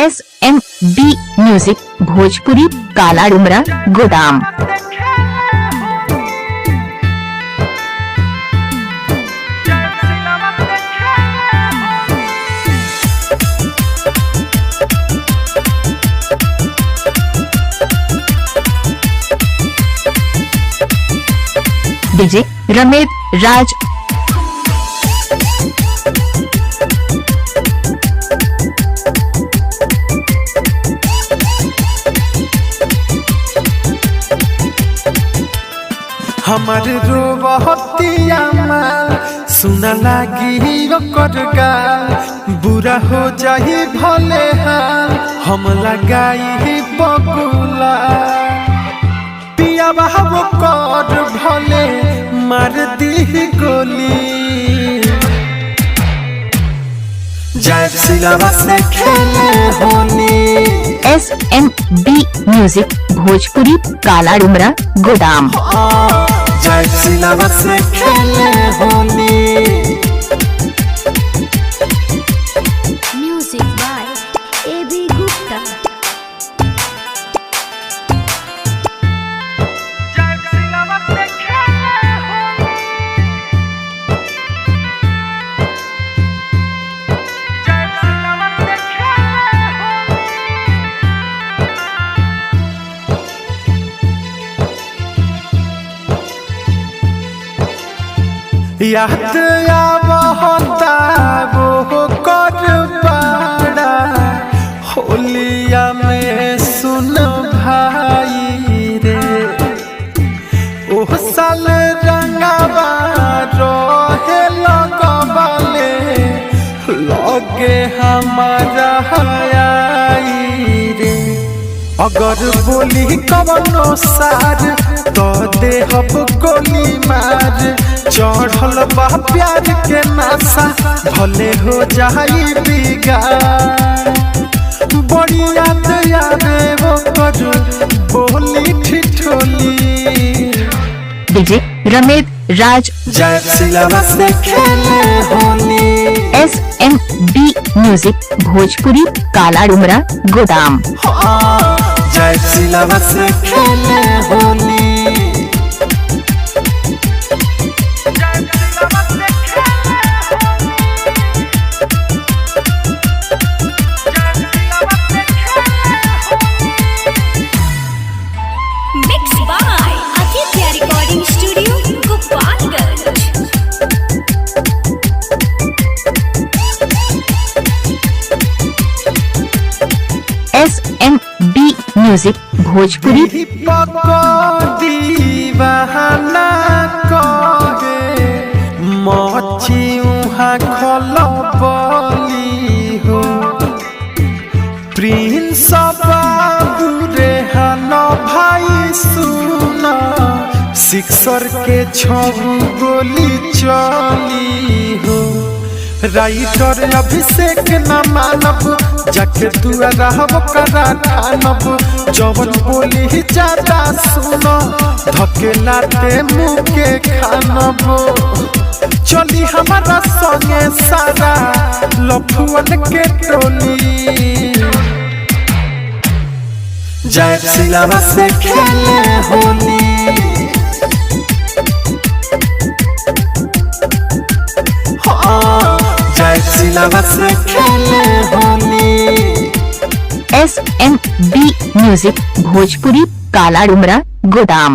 SMB music Bhojpuri काला डुमरा गोदाम। DJ Ramesh राज। हमार रोबहतिया माल सुना लागी ओकर गाल, बुरा हो जाही भले हाल हम लगाई बबुला। पिया बाबू कर भले मार दी गोली, जय सिलावा से खेले होनी। SMB म्यूजिक भोजपुरी काला डुमरा गोदाम। जय सिलावा से खेले होनी। Music by AB Gupta. याद आवता वो कर पाड़ा होलिया में सुन भाई रे। ओह साल रंगावा रहे लगवाले लगे हमारा आई रे। अगर बोली कवनो सार तो देहब गोली मार, चढ़ल बा प्यार के नासा भले हो जाई बिगाड़। बड़ी याद आवे वो करू बोली ठिठोली। डीजे रमेश राज। जय सिलावा से खेले होनी। SMB म्यूजिक भोजपुरी काला डुमरा गोदाम। जय सिलावा से खेले होनी। Mix by Aditya recording studio Gopalganj. SMB music Bhojpuri दीवाना कहे मची उहाँ खल बली हो। प्रिंस बाबू रे हन भाई सुना, सिक्सर के छबू गोली चली हो। राइटर अभिषेक न मानब, जाके दुआ रहब करा ठानब। जवन बोली ज्यादा सुनो धकेलाते मुँह के खानब। चली हमारा संगे सारा लफुअन के टोली। जय सिलावा से खेले होनी। जय सिलावा से खेले होनी। SMB म्यूजिक भोजपुरी काला डुमरा गोदाम।